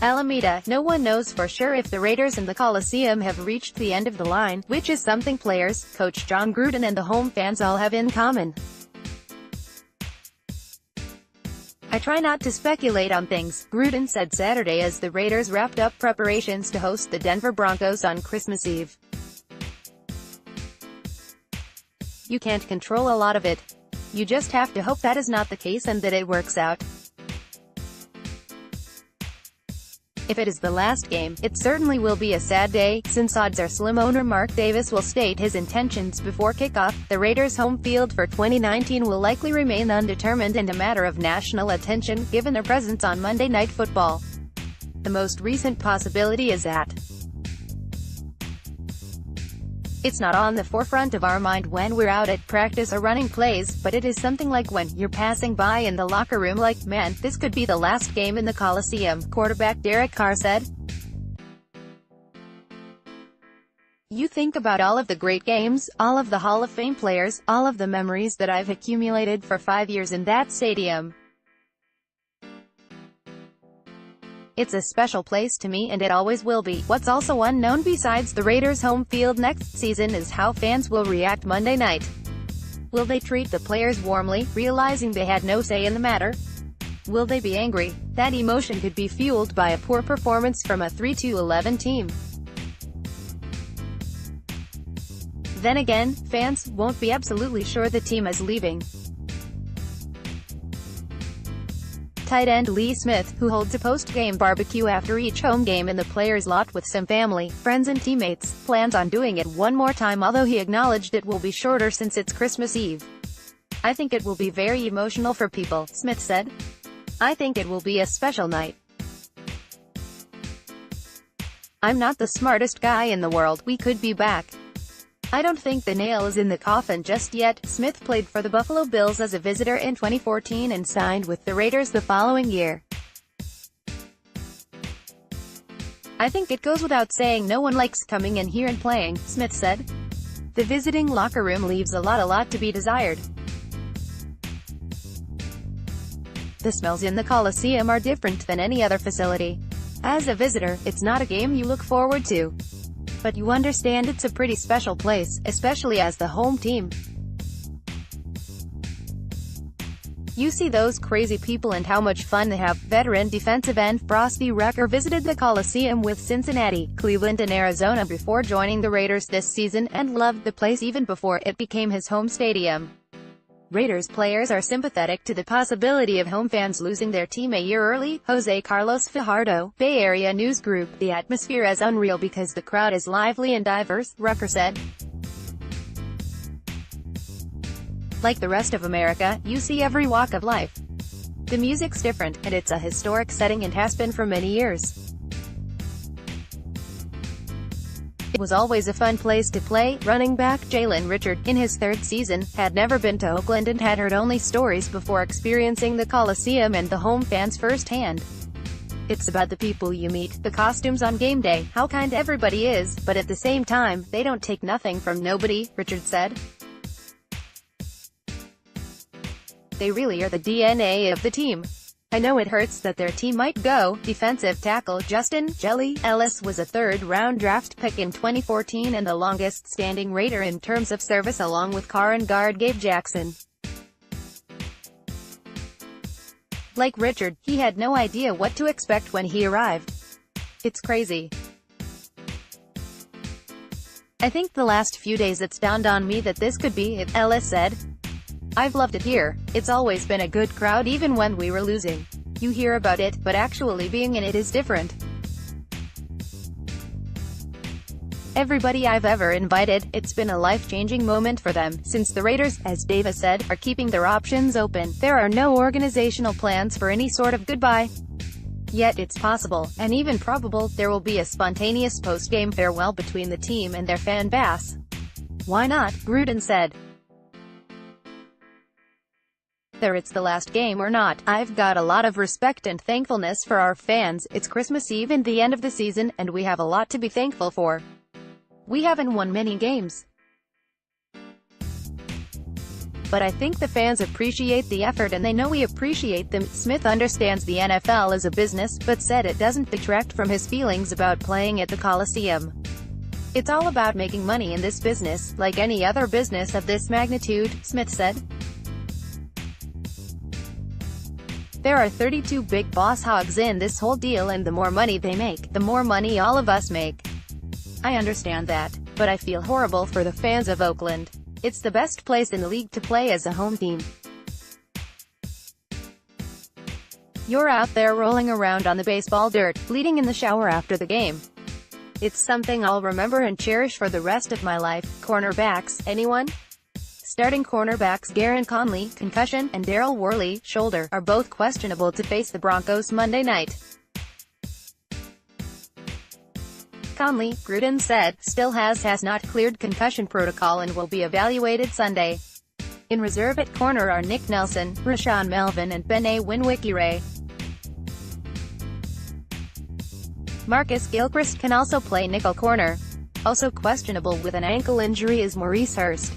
Alameda. No one knows for sure if the Raiders and the Coliseum have reached the end of the line, which is something players, coach Jon Gruden and the home fans all have in common. "I try not to speculate on things," Gruden said Saturday as the Raiders wrapped up preparations to host the Denver Broncos on Christmas Eve. "You can't control a lot of it. You just have to hope that is not the case and that it works out. If it is the last game, it certainly will be a sad day, since odds are slim." Owner Mark Davis will state his intentions before kickoff. The Raiders' home field for 2019 will likely remain undetermined and a matter of national attention, given their presence on Monday Night Football. The most recent possibility is that it's not on the forefront of our mind when we're out at practice or running plays, but it is something like when you're passing by in the locker room like, "Man, this could be the last game in the Coliseum," quarterback Derek Carr said. "You think about all of the great games, all of the Hall of Fame players, all of the memories that I've accumulated for 5 years in that stadium. It's a special place to me and it always will be." What's also unknown besides the Raiders' home field next season is how fans will react Monday night. Will they treat the players warmly, realizing they had no say in the matter? Will they be angry? That emotion could be fueled by a poor performance from a 3-11 team. Then again, fans won't be absolutely sure the team is leaving. Tight end Lee Smith, who holds a post-game barbecue after each home game in the players' lot with some family, friends and teammates, plans on doing it one more time, although he acknowledged it will be shorter since it's Christmas Eve. "I think it will be very emotional for people," Smith said. "I think it will be a special night. I'm not the smartest guy in the world. We could be back. I don't think the nail is in the coffin just yet." Smith played for the Buffalo Bills as a visitor in 2014 and signed with the Raiders the following year. "I think it goes without saying no one likes coming in here and playing," Smith said. "The visiting locker room leaves a lot to be desired. The smells in the Coliseum are different than any other facility. As a visitor, it's not a game you look forward to. But you understand it's a pretty special place, especially as the home team. You see those crazy people and how much fun they have." Veteran defensive end Frosty Wrecker visited the Coliseum with Cincinnati, Cleveland and Arizona before joining the Raiders this season, and loved the place even before it became his home stadium. Raiders players are sympathetic to the possibility of home fans losing their team a year early. Jose Carlos Fajardo, Bay Area News Group. "The atmosphere is unreal because the crowd is lively and diverse," Rucker said. "Like the rest of America, you see every walk of life. The music's different, and it's a historic setting and has been for many years. It was always a fun place to play." Running back Jalen Richard, in his third season, had never been to Oakland and had heard only stories before experiencing the Coliseum and the home fans firsthand. "It's about the people you meet, the costumes on game day, how kind everybody is, but at the same time, they don't take nothing from nobody," Richard said. "They really are the DNA of the team. I know it hurts that their team might go." Defensive tackle Justin "Jelly" Ellis was a third-round draft pick in 2014 and the longest-standing Raider in terms of service along with Carr and guard Gabe Jackson. Like Richard, he had no idea what to expect when he arrived. "It's crazy. I think the last few days it's dawned on me that this could be it," Ellis said. "I've loved it here. It's always been a good crowd even when we were losing. You hear about it, but actually being in it is different. Everybody I've ever invited, it's been a life-changing moment for them." Since the Raiders, as Davis said, are keeping their options open, there are no organizational plans for any sort of goodbye. Yet it's possible, and even probable, there will be a spontaneous post-game farewell between the team and their fan base. "Why not?" Gruden said. "Whether it's the last game or not, I've got a lot of respect and thankfulness for our fans. It's Christmas Eve and the end of the season, and we have a lot to be thankful for. We haven't won many games, but I think the fans appreciate the effort and they know we appreciate them. Smith understands the NFL is a business, but said it doesn't detract from his feelings about playing at the Coliseum. It's all about making money in this business, like any other business of this magnitude, Smith said. There are 32 big boss hogs in this whole deal, and the more money they make, the more money all of us make. I understand that, but I feel horrible for the fans of Oakland. It's the best place in the league to play as a home team. You're out there rolling around on the baseball dirt, bleeding in the shower after the game. It's something I'll remember and cherish for the rest of my life. Cornerbacks, anyone? Starting cornerbacks Garrett Conley, concussion, and Darryl Worley, shoulder, are both questionable to face the Broncos Monday night. Conley, Gruden said, still has not cleared concussion protocol and will be evaluated Sunday. In reserve at corner are Nick Nelson, Rashawn Melvin and Bené Winwickere. Marcus Gilchrist can also play nickel corner. Also questionable with an ankle injury is Maurice Hurst.